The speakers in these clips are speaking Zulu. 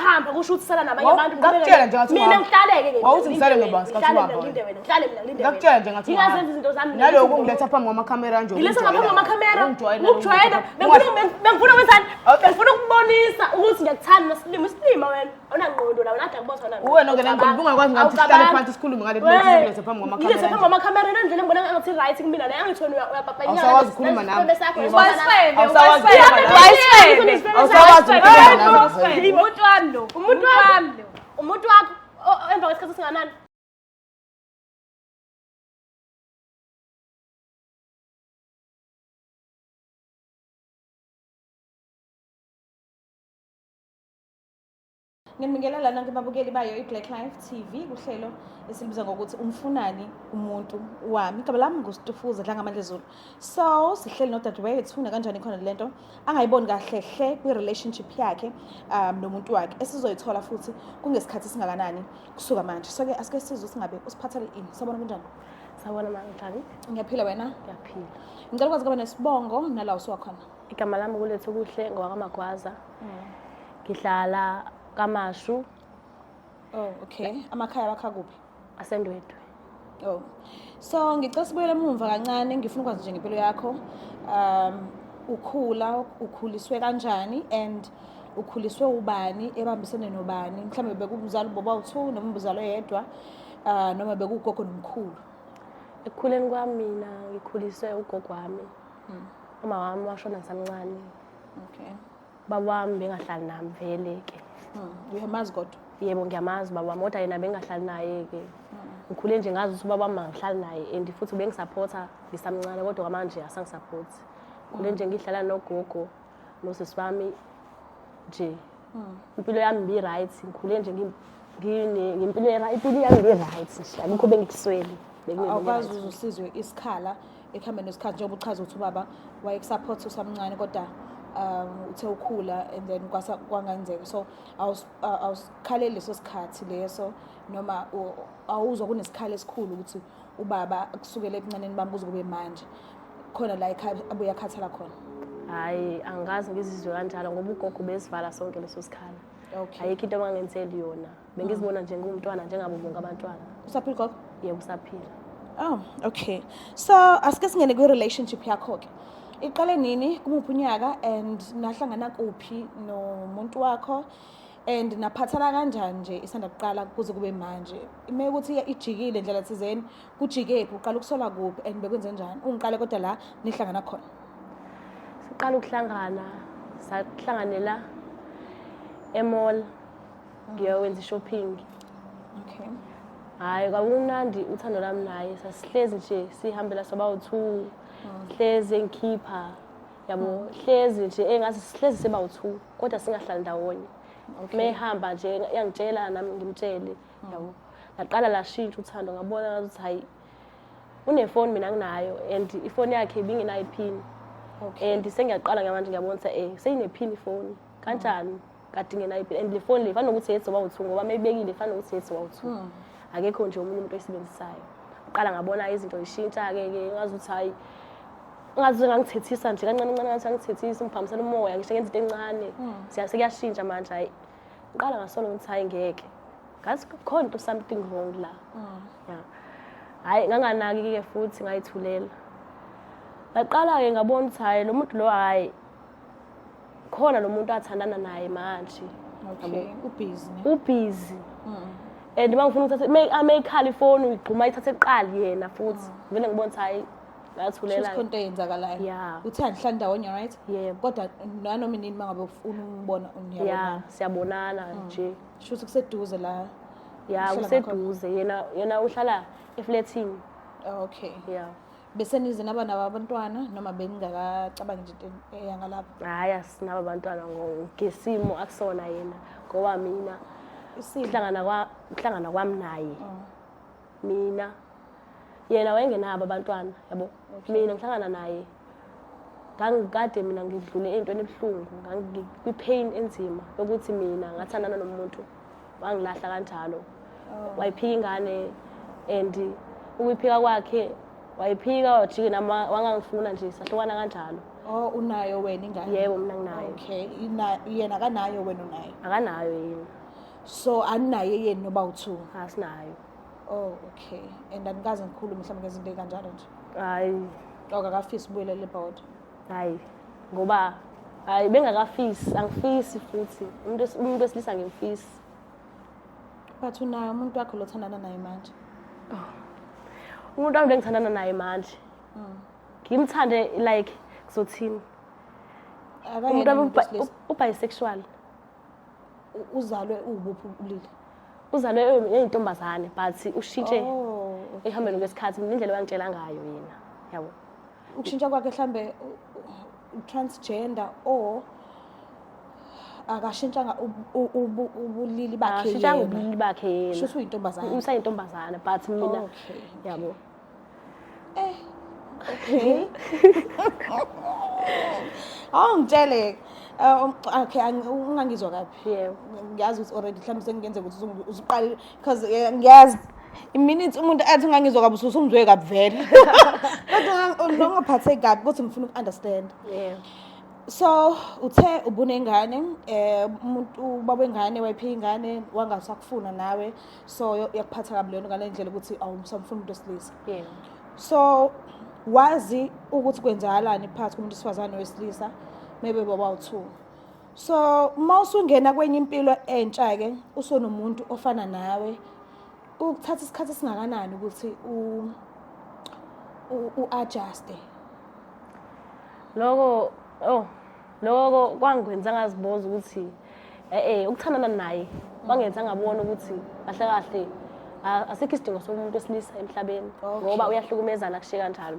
ungahamba kusho ukuthi sala nabanye abantu ngakutshela nje ngathi mina ngihlaleke ke wawuthi ngisale ngoba sikhathi wapha ngilinde wena ngihlale mina ngilinde ngakutshela nje ngathi ngingazenza izinto zami naloku ngiletha phambi kwamakhamera nje ngiletha phambi kwamakhamera ukujwayela bengifuna ukwenzani bengifuna ukubonisa ukuthi ngiyakuthanda isilima wena awunangqondo la nathi akubona wena wena ngenengqondo ungakwazi ngathi sihlale phansi sikhulume ngale ngilethe phambi kwamakhamera ngilethe phambi kwamakhamera nendlela ngibona ngathi right kumina la angithoni uyapapanyana awusawazi ukukhuluma nami umuntu wakho emva kwesikhathi singanani Nginibingelela lana kubabukeli bayo iBlack Life TV kuhlelo esilibiza ngokuthi umfunani umuntu wami. Igama lami nguStufuza Dlangamandla Zulu. So sihleli nodadewethu kanjani khona lento angayiboni kahlehle kwi-relationship yakhe nomuntu wakhe esizoyithola futhi kungesikhathi singakanani kusuka manje. So ke asike sizwe singabe usiphathele ini. Sabona kanjani? Sawona manje Ngiyaphila wena? Ngiyaphila. Ngicela ukwazi kuba nesibongo nala usuwakhona. Igama lami kulethe kuhle ngwakamagwaza. Ngihlala Kamashu. Oh, okay. Amakhaya bakha kuphi? Asendwedwe. Oh. So ngicela sibuyele emuva kancane ngifuna ukwazi nje ngempilo yakho. Ukhuliswe kanjani and ukhuliswe ubani ebambisene nobani? Mhlambe bekubuzalo boba u2 noma ubuzalo yedwa noma bekugogo nomkhulu. Ekukhuleni kwami mina ngikhuliswe ugogo wami. Uma wami washona ngisamncane. Okay. Baba wami bengahlali nami vele ke. Uyamazi kodwa? Yebo ngiyamazi baba wami, kodwa yena bengahlali naye ke. Ngikhule nje ngazi ukuthi baba wami angihlali naye and futhi bengisupporta ngisamncane kodwa manje asangi-support. Ngikhule nje ngihlala nogogo nosisi wami nje. Impilo yami bi right, ngikhule nje ngimpilo yami bi right nje. Akukho bengikusweli. Awukwazi uzusizwe isikhala ekuhambeni nesikhathi njengoba uchaza ukuthi ubaba wayekusupport usamncane kodwa uthe ukhula and then kwangenzeka so awusikhaleli leso sikhathi leso noma awuzwa kunesikhala esikhulu ukuthi ubaba kusukela ebuncaneni bami kuze kube manje khona la ekhaya abuye akhathala khona. Hayi angazi ngizizwe kanjalo ngoba ugogo besivala sonke leso sikhala. Okay. Ayikho into abangenzeli yona. Bengizibona nje ngumntwana njengabo bonke abantwana. Usaphila gogo? Yebo usaphila. Oh, okay. So asike singene kwi-relationship yakho ke. Iqale nini kumuphi unyaka and nahlangana kuphi nomuntu wakho and naphathana kanjani nje isanda kuqala kuze kube manje? Ime ukuthi ijikile indlela thizeni kujikephi uqala ukusola kuphi and bekwenze njani? Ungiqale kodwa la nihlangana khona. Siqala ukuhlangana, sahlanganela emall ngiyowenza shopping. Okay. Hayi kwakunandi uthando lami naye sasihlezi nje sihambela sobawu2 hlezi ngikhipha yabo hlezi nje engathi sihlezi sebawu2 kodwa singahlali ndawonye. Mehamba nje yangitshela nami ngimtshele yabo. Laqala lashintsha uthando ngabona ukuthi hayi unefoni mina nginayo and ifoni yakhe ibingenayo ipin. Okay. And sengiyaqala ngamanje ngiyabona ukuthi seyinepin ifoni kanjani kade ngenayo ipin and le phone le ifana ukuthi yethi sobawu2 ngoba mayibekile ifana ukuthi yethi sobawu2. Akekho nje umuntu oyisebenzisayo. Uqala ngabona izinto zishintsha ke ngazi ukuthi hayi ngazi ngangithethisa nje kancane ngathi ngithethisa ngiphamisela umoya ngisho ngenza into encane siyasiyashintsha manje hayi uqala ngasola ukuthi hayi ngeke ngathi khona into something wrong la. Hayi nganganaki ke futhi ngayithulela. Ngaqala ke ngabona ukuthi hayi lo muntu lo hayi khona lo muntu athandana naye manje. Okay. Ubusy. And mangifuna ukuthi amekhala ifoni uyigquma ithathe eqali yena futhi vele ngibona ukuthi hayi ngathulela ikhonto eyenzakalayo. Uthi angihlala ndawonye right? Yebo. Kodwa nanoma nini mangabe ufuna ukubona uyabona. Siyabonana nje. Shuthi kuseduze la. Kuseduze yena uhlala eflatini. Okay. Bese nize naba nabantwana noma beningakacabangi nje into eyangalapha? Hayi asinaba abantwana ngesimo akusona yena ngoba mina uhlangana kwami naye. Mina yena wayengenabo abantwana yabo. Mina ngihlangana naye ngangikade mina ngidlule into ebuhlungu ngikwi-pain enzima ukuthi mina ngathandana nomuntu wangilahla kanjalo. Wayiphika ingane and ukuyiphika kwakhe wayiphika wajike nama wangangifuna nje sahlukana kanjalo. Oh, unayo wena ingane? Yebo, mina nginayo. Okay, yena akanayo wena unayo? Akanayo yena. So aninayo yena noba u2? Asinayo. Oh, okay. And anikaze ngikhulume mhlawumbe ngezinto ekanjalo nje? Hayi. Akakafisi ubuyelele eBoard? Hayi. Ngoba hayi bengakafisi, angifisi futhi. Umuntu wesilisa ngimfisi. But unayo umuntu wakho lo thandana naye manje? Umuntu wami engithandana naye manje. Ngimthande like kuzothini? Umuntu wami bisexual. Uzalwe ubuphi ubulili? Uzalwe eyintombazane but ushintshe ehambeni kwesikhathi indlela wangitshela ngayo yena. Yabo. Ukushintsha kwakhe mhlambe transgender or akashintshanga ubulili bakhe yena? Ashintshanga ubulili bakhe yena. Shuthi uyintombazane? Usayintombazane but mina yabo. Okay. Ngitshele okay ungangizwa kabi. Yebo. Ngiyazi ukuthi already mhlawumbe sengenze ukuthi uziqale because ngiyazi iminutes umuntu athi ungangizwa kabi usungizwe kabi vele. Kodwa ngingaphatheki kabi ukuthi ngifuna ukunderstand. Yeah. So uthe ubunengane umuntu ubaba wengane wayiphi ingane wangasakufuna nawe so yakuphatha kabi lento ngale ndlela ukuthi awumfuna umuntu wesilisa. Yeah. So wazi ukuthi kwenzakalani phakathi komuntu wesifazane nowesilisa maybe baba u2. So mawusungena kwenye impilo entsha ke usonomuntu ofana nawe ukuthatha isikhathi singakanani ukuthi u-adjuste? Lokho kwangikwenza ngaziboza ukuthi ukuthandana naye wangenza ngabona ukuthi kahle kahle asikho isidingo somuntu wesilisa emhlabeni ngoba uyahlukumezana kushe kanjalo.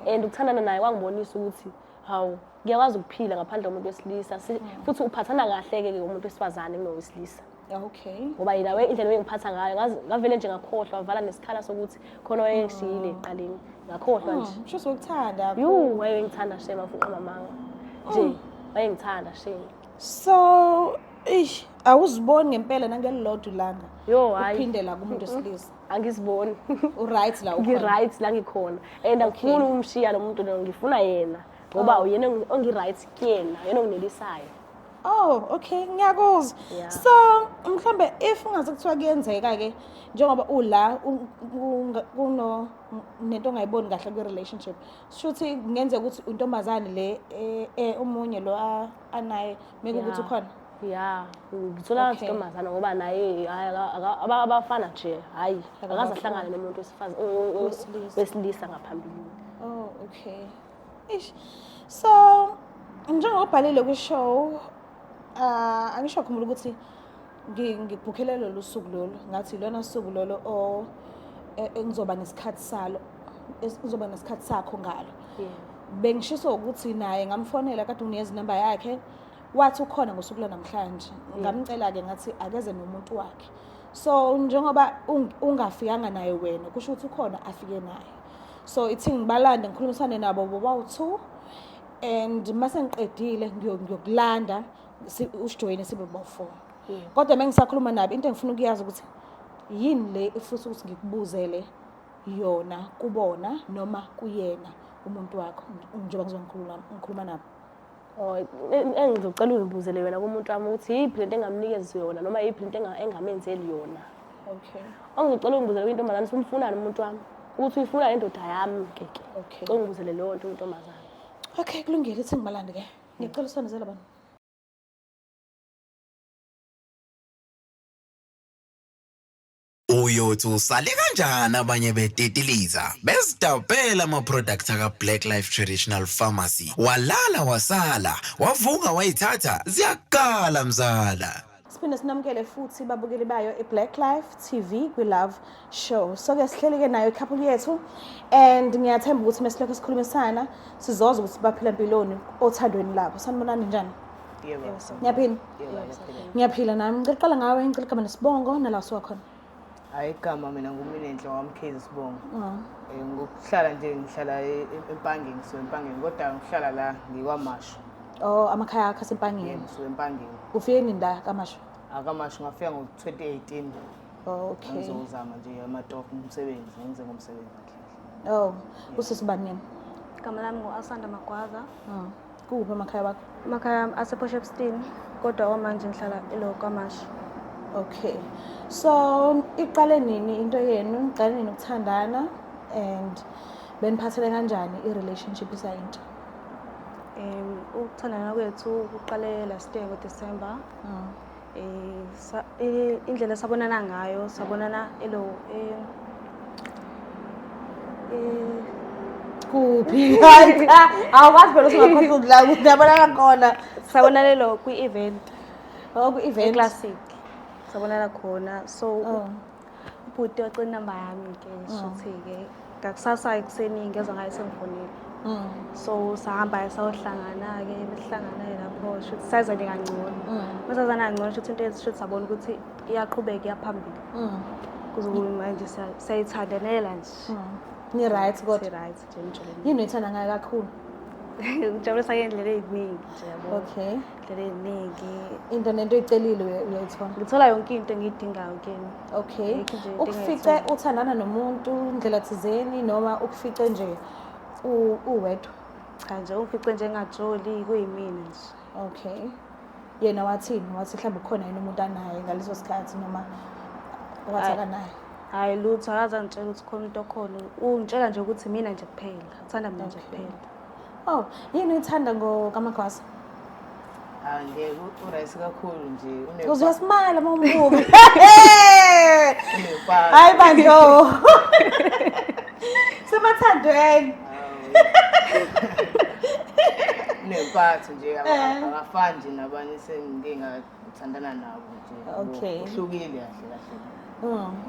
And ukuthandana naye kwangibonisa ukuthi hawu ngiyakwazi ukuphila ngaphandle komuntu wesilisa futhi uphathana kahle ke umuntu wesifazane kunowesilisa. Okay. Ngoba yena indlela engiphatha ngayo ngavele nje ngakhohlwa wavala nesikhala sokuthi khona wayengishiyile eqaleni ngakhohlwa nje. Shuthi ukuthanda. Wayengithanda shema futhi mamanga. Nje wayengithanda shema. So awuziboni ngempela nangelilodwa ilanga. Hayi. Uphindela kumuntu wesilisa. Angiziboni. U-right la ukhona. Ngi-right la ngikhona. And angifuni umshiya lo muntu lo ngifuna yena. Ngoba uyena ongi-right kuyena, yena onginelisayo. Oh, okay, ngiyakuzwa. So, mhlambe if ungaze kuthiwa kuyenzeka ke njengoba ula kuno nento ongayiboni kahle kwi relationship. Shuthi kungenzeka ukuthi untombazane le umunye lo anaye make ukuthi ukhona. Yeah, ngithola intombazana ngoba naye abafana nje hayi akaze ahlangane nomuntu wesilisa ngaphambili. Oh, okay. So, njengobhalile kwi-show angisho khumula ukuthi ngibhukhele lo suku lolo ngathi lona suku lolo engizoba nesikhathi salo uzoba nesikhathi sakho ngalo. Bengishiso ukuthi naye ngamfonela kade uniyeza number yakhe wathi ukhona ngosuku lanamhlanje ngamcela ke ngathi akeze nomuntu wakhe. So njengoba ungafikanga naye wena kusho ukuthi ukhona afike naye. So ithi ngibalande ngikhulumisane nabo bobawu2 and mase ngiqedile ngiyokulanda usijoyine sibe bawu4. Kodwa mengisakhuluma nabo into engifuna ukuyazi ukuthi yini le ifuthi ukuthi ngikubuzele yona kubona noma kuyena umuntu wakho njengoba ngizokhuluma nabo. Engizocela ungibuzele wena kumuntu wami ukuthi yiphi lento engamnikeza yona noma yiphi lento engamenzeli yona. Okay. Ongicela ungibuzele intombazane simfunani umuntu wami ukuthi uyifuna indoda yami keke. Okay. Ungibuzele leyo nto intombazane. Okay, kulungile ithi ngibalande ke. Ngicela usonezela bani. Uyothi usale kanjani abanye betetiliza besidabela ama-products aka-Black Life Traditional Pharmacy walala wasala wavuka wayithatha ziyakala mzala. Siphinde sinamukele futhi babukeli bayo eBlack Life TV kwi-Love Show. So ke sihleleke nayo couple yethu and ngiyathemba ukuthi mesilokho sikhulumisana sizoza ukuthi baphila empilweni othandweni labo. Sanibonani njani? Yebo. Ngiyaphila. Ngiyaphila nami ngicela ngawe ngicela kama nesibongo nala siwakhona. Ayigama mina nguMinenhle wamkhezi Sibongo. Ngokuhlala nje ngihlala eMpangeni empangeni kodwa ngihlala la ngikwaMashu. Oh, amakhaya akho asempangeni. Yebo, empangeni. Ufike nini la kaMashu? Akamashu ngafika ngo-2018. Oh, okay. Ngizozama nje amatofu umsebenzi ngenze ngomsebenzi. Oh, usisibani yena? igama lami ngu-Asanda Magwaza. Kuphi emakhaya wakho? Emakhaya asePortshepstone, kodwa manje ngihlala eLokamashi. Okay. So, iqale nini into yenu? Iqale nini ukuthandana and beniphathele kanjani i-relationship isayintsha? Ukuthandana kwethu kuqale last year ngoDecember. Indlela sabonana ngayo, sabonana kuphi? Awukwazi phela usingakhohlwa la ukuthi yabonana khona. Sabonana kwi-event. Kwi-event Classic. Sabonana khona. So ubhuti wacela inamba yami ke shothi-ke. Ngakusasa ekuseni ngezwa ngayo sengifonile. So sahamba sayohlangana-ke besihlangana lapho shothi sayizane kangcono. Masazana kangcono shothi into yethu shothi sabona ukuthi iyaqhubeka iyaphambili. Kuze kube manje sayithandanela nje. Ni right kodwa. Right nje njalo. Yini uyithanda ngayo kakhulu? Ngijabulisa ngendlela eziningi nje yabo. Okay. Indlela eziningi. Into nento oyicelile uyayithola. Ngithola yonke into engiyidingayo kini. Okay. Ukufice uthandana nomuntu indlela thizeni noma ukufice nje uwedwa? Cha nje ufice nje ngajoli kuyimina nje. Okay. Yena wathini? Wathi mhlawumbe ukhona yini umuntu anaye ngaleso sikhathi noma wathaka naye? Hayi lutho akaze ngitshela ukuthi khona into okhona. Ungitshela nje ukuthi mina nje kuphela. Uthanda mina nje kuphela. Oh, yini uyithanda ngokaMagwaza? Nje urice kakhulu nje. Uzoyasimala uma umbuka. Unepatho. Hayi bandlo. Semathandweni. Unepatho nje akafani nje nabanye sengike ngathandana nabo nje. Okay. Uhlukile kahle.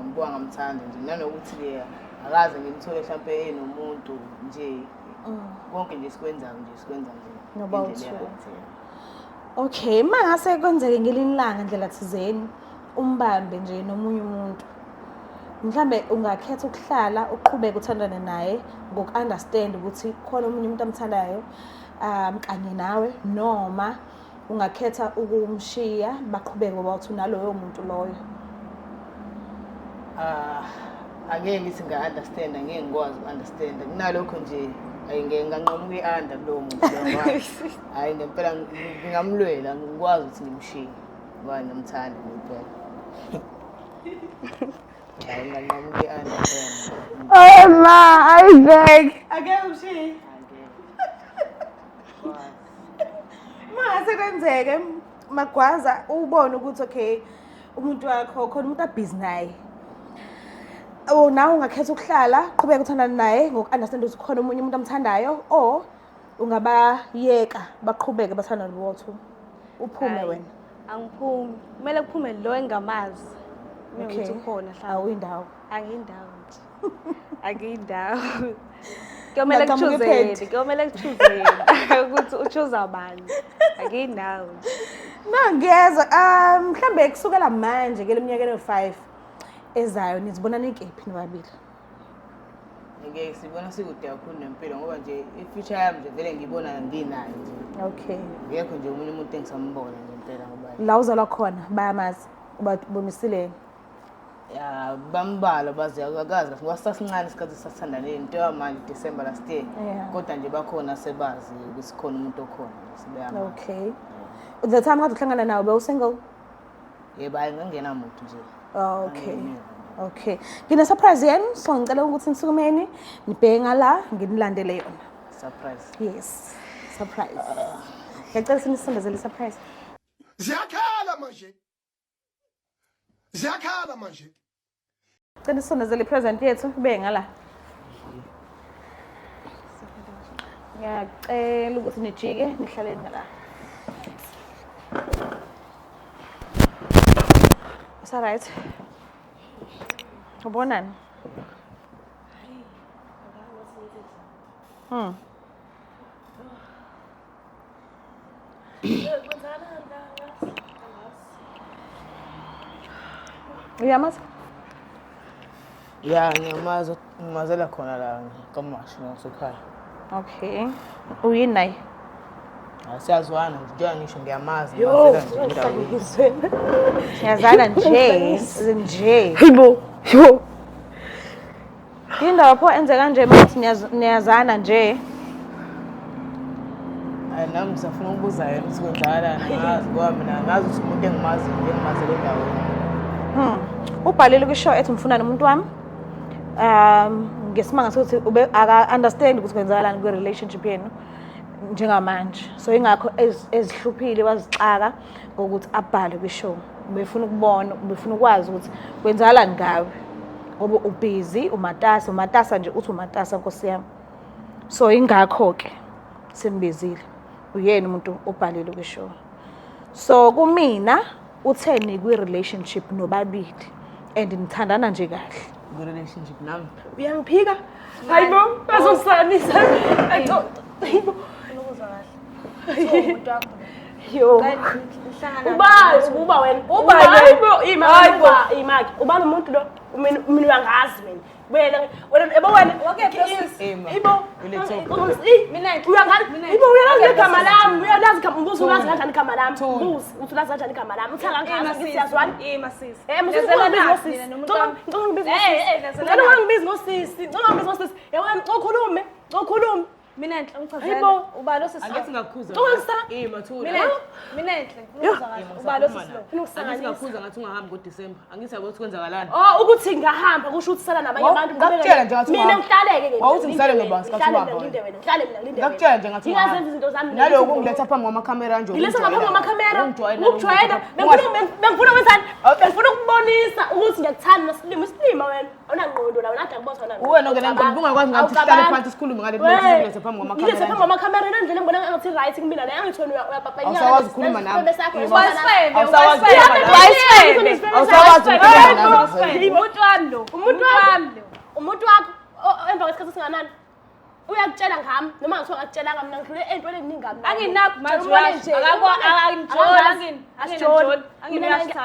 Ngibonga ngamthanda nje nanokuthi ke akaze ngimthole mhlawumbe nomuntu nje. Konke nje sikwenza nje. Noba uthu. Okay, mangase kwenzeke ngelinye ilanga ndlela thizeni umbambe nje nomunye umuntu. Mhlambe ungakhetha ukuhlala uqhubeke uthandane naye ngoku-understand ukuthi khona omunye umuntu amthandayo kanye nawe noma ungakhetha ukumshiya baqhubeke ngoba uthi naloyo muntu loyo. Angeke ngithi nga-understand, angeke ngikwazi uku-understand. Kunalokho nje ayingeke nganqoma ukuyi-under kulowo muntu loyo. Hayi ngempela ngingamlwela ngikwazi ukuthi ngimshiye ngoba ngimthanda ngempela. Hayi nganqoma ukuyi-under phela. Ma, I beg. Angeke umshiye. Mangase kwenzeke Magwaza ubone ukuthi okay umuntu wakho khona umuntu abhizi naye. Nawe ungakhetha ukuhlala qhubeka uthandana naye ngoku-understand ukuthi khona omunye umuntu amthandayo or ungabayeka baqhubeke bathandane bodwa uphume wena. Angiphumi. Kumele kuphume lo engamazi. Mina Okay. ngithi ukhona hlala. Awuyindawo. Angiyindawo nje. Angiyindawo. Kuyomele kuchuzeni, kuyomele kuchuzeni ukuthi uchoose bani. Angiyindawo nje. Ngiyezwa mhlambe kusukela manje ke leminyaka eno5 ezayo nizibona nikephi nobabili? Ngeke sibona sikude kakhulu nempilo ngoba nje i-future yami nje vele ngibona nginayo nje. Okay. Ngekho nje umunye umuntu engisambona nje impela ngoba La uzalwa khona bayamazi bonisile. ya bambala bazi akazi ngoba sasincane isikhathi sasithandane into yamanje December last year. Kodwa nje bakhona sebazi ukuthi khona umuntu okhona sibeyama. Okay. The time kade uhlangana nawe bewusingle? Yebo ayingena muntu nje. Okay. Okay. Ngine surprise yenu so ngicela ukuthi nisukumeni nibheke ngala nginilandele yona. Surprise. Yes. Surprise. Ngicela sinisondezele surprise. Ziyakhala manje. Ngicela nisondezele present yethu ibheke ngala. Ngiyacela ukuthi nijike nihlale ngala. Is that right? Ubonani? Uyamazi? Ya ngiyamazela khona la kaMashi ngasekhaya. Okay. Uyini naye? Asiyazwana nje ngisho ngiyamazi ngiyazela nje indawo. Siyazana nje. Hayibo. Indawo pho enze kanje manje niyazana nje. nami ngisafuna ukubuza yena ukuthi kwenzakalani ngazi ngoba mina ngazi ukuthi umuntu engimazile endaweni. Ubhalile kwishow ethi ngifuna nomuntu wami. Ngesimanga sokuthi aka-understand ukuthi kwenzakalani kwi-relationship yenu njengamanje. So ingakho ezihluphile wazixaka ngokuthi abhale kwishow. Ubefuna ukubona, ubefuna ukwazi ukuthi kwenzakalani ngawe. Ngoba ubusy, umatasa nje uthi umatasa Nkosi yami. So ingakho ke simbizile. Uyena umuntu obhalile kwishow. So kumina utheni kwi-relationship nobabili and nithandana nje kahle. Kwi-relationship nami. Uyangiphika? Hayibo, bazongisanisa. Hayibo. Ukuza kahle. Umuntu wakho. Yo. Ubazi uba wena. Hayibo, imaki. Ubani umuntu lo? Mina uyangazi mina. Wena ebo wena. Ibo. Mina Ibo uyalazi igama lami. Uyalazi umbuzo ulazi kanjani igama lami? Umbuzo ulazi kanjani igama lami? Uthanga ngazi siyazwana. Masisi. Ngosisi. Yawena ukhulume. Mina enhle ngichazela. Hayibo. Uba lo sisi. Angithi ngakhuza. Mina enhle. Ukuza kahle. Uba lo sisi lo. Angithi ngakhuza ngathi ungahambi ngoDisemba. Angithi yabo ukuthi kwenzakalani. Ukuthi ngahamba kusho ukuthi sala nabanye abantu. Ngakutshela nje ngathi mina ngihlaleke ke. Wawuthi ngisale nobani sikhathi wapha. Ngihlale mina. Ngakutshela nje ngathi ngingazenza izinto zami. naloku ungiletha phambi kwamakhamera nje. Ngiletha ngaphambi kwamakhamera. Ukujwayela. Bengifuna ukwenzani? Bengifuna ukubonisa ukuthi ngiyakuthanda isilima wena. Awunangqondo la wena akubona wena. Uwena ngene ngibungakwazi ngathi sihlale phansi sikhulume ngale nto phambi kwamakhamera. Ngiletha phambi kwamakhamera nendlela ngibona ngathi right kumina la angithoni uyapapanya. Awusawazi ukukhuluma nami. Umuntu wakho emva kwesikhathi singanani uyakutshela ngami noma ngisho ngakutshela ngami ngidlule entweni eningami Anginakho manje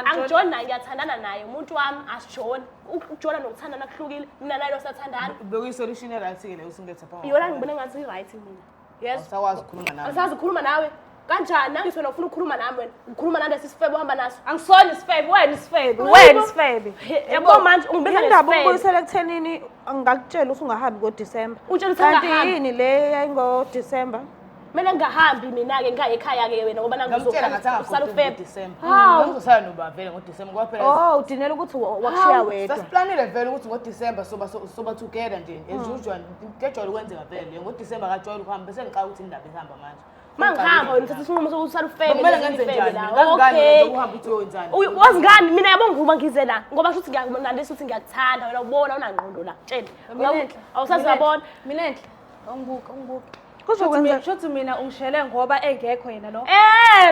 angijoni naye ngiyathandana naye umuntu wami asijoni ukujona nokuthandana kuhlukile mina naye lo sathandana bekuyisolution right ke leyo singetha phambi yona ngibona ngathi right mina yes awusawazi ukukhuluma nawe asazi ukukhuluma nawe kanjani nangisona ufuna ukukhuluma nami wena ukukhuluma nande sisifebe uhamba naso angisona isifebe wena isifebe yabo manje ungibeka Indaba ukubuyisela ekuthenini angakutshela ukuthi ungahambi ngoDisemba. Utshela ukuthi Kanti ungahambi. yini le yayingoDisemba? Mina ngingahambi mina ke ngiya ekhaya ke wena ngoba ngamtshela ngathi usala angafuni ufebe ngoDisemba hawu ngizosala noba vele ngoDisemba ngoba phela Oh, udinela ukuthi wakushiya wedwa. sasiplanile vele ukuthi ngoDisemba soba together nje as usual ngejwayele ukwenzeka vele ngoDisemba akajwayele ukuhamba bese ngiqala ukuthi indaba ihamba manje mangihamba wena uthatha isinqumo sokuthi usala ufebe kumele ngenze njani ngani okay ukuhamba uthi uyenzani wazi ngani mina yabo ngikuba ngize la ngoba futhi ngiyakungandisa ukuthi ngiyakuthanda wena ubona unangqondo la tshela awusazi yabona mina enhle ungibuka Kuzokwenza shothi mina ungishele ngoba engekho yena lo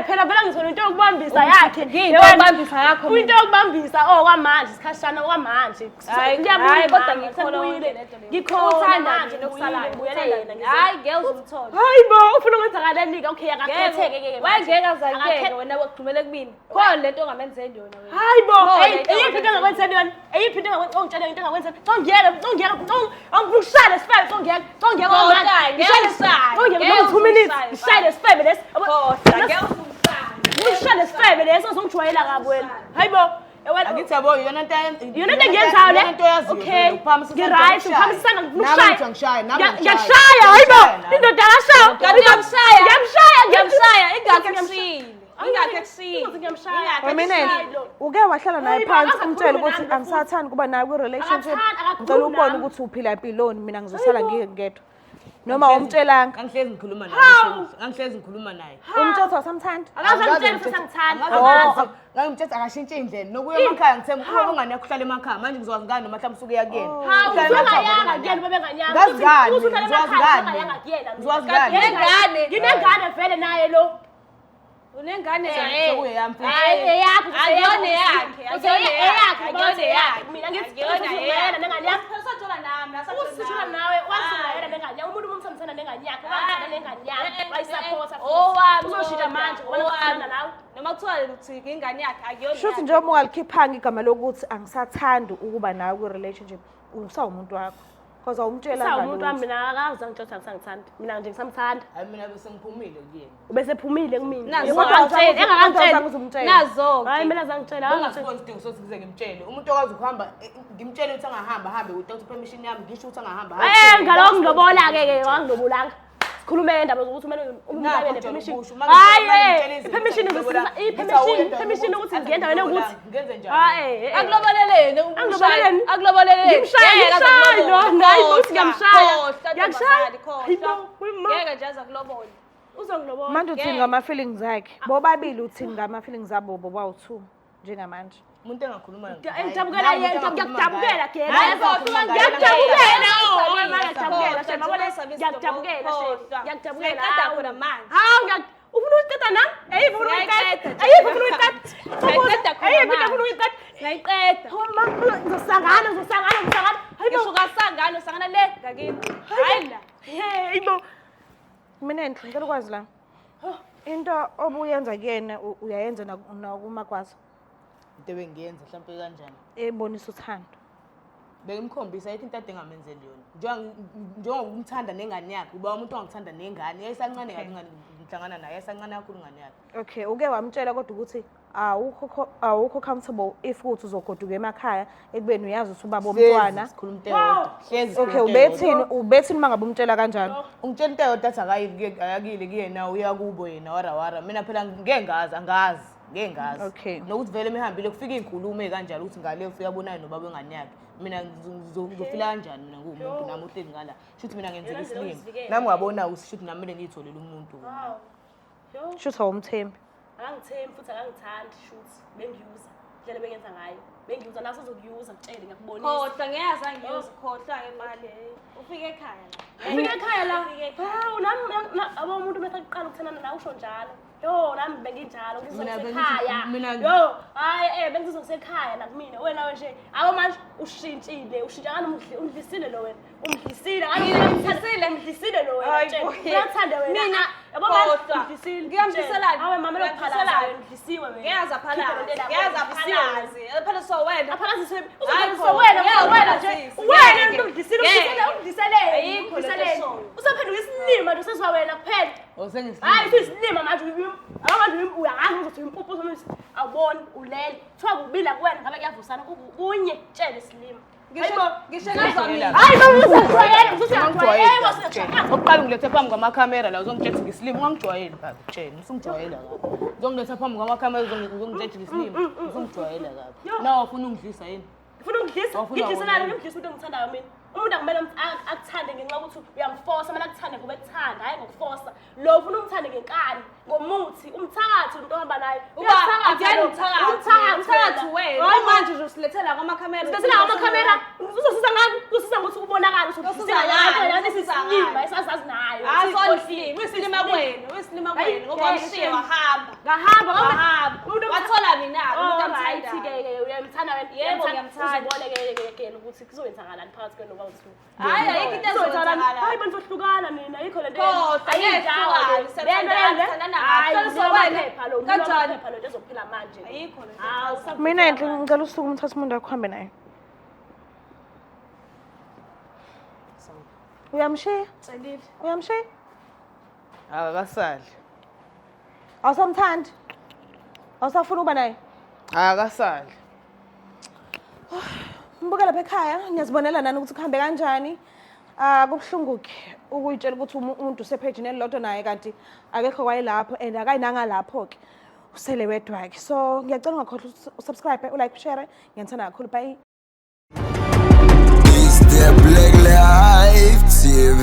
phela ngizona into yokubambisa yakhe into yokubambisa yakho into yokubambisa kwamanje isikhashana kwamanje hayi kodwa ngikholwa ngikhona manje nokusalayo hayi girls umtholo hayibo ufuna ukwenzakalani ke okay akakhetheke ke wangeka zakeke wena wagcumele kumina khona lento ongamenzeli yona wena hayibo eyiphi into engakwenzeni yona eyiphi into ongitshela into engakwenzeni ongiyeka angikushaya sifebe ongiyeka manje ngeke 2 minutes ishayile sifebe lesi ngishayile sifebe lesi ozongijwayela kabi wena hayibo angithi yabo yona into engiyenzayo le into yazi okay ngiright uphamisana ngikushaya ngiyashaya hayibo indoda akashaya ngiyamshaya ingakexile Mina uke wahlala naye phansi umtshela ukuthi angisathandi kuba naye kwi-relationship. Ngicela ukubona ukuthi uphila impiloni mina ngizosala ngingedwa. Noma umtshelanga angihlezi ngikhuluma naye umthetho wasamthanda. akazangitshela ukuthi angithanda ngangimthetha akashintshe indlela nokuya emakhaya ngithemba ukuba ungane yakuhlala emakhaya manje ngizokwazi ngani noma mhlawumbe usuke yakuyena uzongayanga kuyena babenganyanga nginengane vele naye lo unengane sekuye yami ayone yakhe mina ngithi yena nengane yakho usithola nawe wasiyena nengane yakho umuntu umthandana nengane yakhe wathanda nengane yakhe wayisupporta uzoshintsha manje ngoba uthanda nawe noma kuthiwa uthi ingane yakhe akuyona Shuthi nje uma ungalikhiphanga igama lokuthi angisathandi ukuba nawe kwi-relationship usawumuntu wakho. Because awumtshelanga umuntu wami mina akazi angitshela ngisangithanda mina nje ngisamthanda hayi mina bese ngiphumile kuyena ubesephumile kumina nazo hayi mina zangitshela ungasiboni isidingo sokuthi ngize ngimtshele umuntu okwazi ukuhamba ngimtshele ukuthi angahamba hambe without permission yami ngisho ukuthi angahamba ngaloko ngilobola ke wangilobolanga sikhulume indaba zokuthi kumele umuntu abe Nakho ne-permission. John Bush, uma Hayi, ngitshela permission izinto permission ukuthi ngiye endaweni ukuthi ngenze njani? hayi Akuloboleleni. Anglobaleleni. Akuloboleleni. Ngimshaya hayi futhi ngiyamshaya. Ngiyashaya. Ngeke nje aza kulobola. Uzongilobola. Manje uthini ngama-feelings akhe? Bobabili uthini ngama-feelings abo bobawu-2 njengamanje? Umuntu engakhuluma Ngiyakudabukela yena, ngiyakudabukela Gela. Hayi, Ngiyakudabukela, ngiyakudabukela Shema, yabona ngiyakudabukela Shema. Ngiyakudabukela. Ngiyaqeda khona manje. Hawu ufuna uyiqeda na? Ayikho ufuna uyiqeda. Ayikho ufuna uyiqeda. Ngiyaqeda khona Ayikho manje. ufuna uyiqeda. Ngayiqeda. Ngizosangana. Hayibo. Ngisho kasangana usangana le ngakini. Hayi la. Hayibo. Mina ngicela ukwazi la. Into obuyenza kuyena uyayenza nakuMagwaza. into bengiyenza mhlawumbe kanjani. Ebonisa uthando. Bengimkhombisa ethi into ade ngamenzeli yona. Njengoba umthanda nengane yakhe, uba umuntu ongithanda nengane, yayisancane kancane ngihlangana naye, yayisancane kakhulu ingane yakhe. Okay, uke wamtshela kodwa ukuthi awukho comfortable if ukuthi uzogoduka emakhaya ekubeni uyazi ukuthi ubaba omntwana. Sikhuluma into eyodwa. Hlezi Okay, ubethini mangabe umtshela kanjani? ungitshela into eyodwa athi akayile kuyena uya kubo yena wara. Mina phela ngeke ngazi, ngeke ngazi. Okay. Nokuthi vele mehambile kufika izinkulumo ekanjalo ukuthi ngale ufika bonani nobaba wengane yakhe. Mina ngizofila kanjani mina ngumuntu nami uhleli ngala. Shuthi mina ngenzeka isilimo. Nami ngabona ushuthi nami kumele ngitholele umuntu. Shutha umthembi. Angithembi futhi akangithandi shoot bengiyuza indlela bengenza ngayo bengiyuza naso uzokuyuza ngitshele ngiyakubonisa Khohlwa ngiyazi angiyuzi khohlwa ngemali. Ufike ekhaya la. ufike ekhaya la hawu nami aba umuntu bese aqala ukuthandana nawe usho njalo nami benginjalo ngizosekhaya hayi bengizosekhaya nakumina wena nje abo manje ushintshile ushintshana undlisile lo wena umdlisile lo wena uyathanda wena Mina yabo manje undlisile ngiyamdliselani awe mama lokuphalaza undlisiwe wena ngiyazi aphalazi phela so wena aphalazi wena nje wena undlisile usaphenduka isilima nje seswa wena kuphela hayi isilima manje manje uyangazi ukuthi impuphu somithi awuboni ulele kuthiwa kubila kuwena ngabe kuyavusana kunye tshele isilima ngisho nazamina. hayi mama usiyajwayela Oqala ngilethe phambi kwamakhamera la uzongitshela ngisilimo ungangijwayeli kabi tshela usungijwayela kabi uzongiletha phambi kwamakhamera uzongitshela ngisilimo usungijwayela kabi nawe ufuna ungidlisa yini ufuna ungidlisa ngidliselana ngidlisa umuntu engithandayo mina umuntu akumele akuthande ngenxa yokuthi uyamforsa mina akuthande ngoba ekuthanda hayi ngokuforsa lo ufuna umthande ngenkani ngomuthi umthakathi umuntu ohamba naye umthakathi wena manje uzosilethela kwamakhamera Sicela ngamakhamera uzosisa ngani usisa ngokuthi ubonakala isilima esazazi nayo Wisilima kwenu ngoba mshiye wahamba ngahamba umuntu wathola mina umuntu right amthanda ke uyamthanda wena Yebo, ngiyamthanda. uzibone ke ukuthi kuzoyenzakalani phakathi kwenu noba uthu Hayi, ayikho into ezoyenzakalala. hayi bonke sohlukana nina ayikho lento Kodwa ayinjalo siyathandana lo kanjani phela lento ezophila manje ayikho lento hawu Mina ngicela usuku umthatha umuntu akuhambe naye. Uyamshiya? Celile Uyamshiya? akasali Awusamthandi? Awusafuna ukuba naye? akasali Mbuka lapha ekhaya ngiyazibonela nani ukuthi kuhambe kanjani. Kubuhlungu ke ukuyitshela ukuthi umuntu usephejini elilodwa naye kanti akekho kwayelapho and akayinanga lapho ke. Usele wedwa ke. So ngiyacela ungakhohlwa usubscribe, ulike, share. Ngiyithanda kakhulu. Bye. It's the Black Life TV.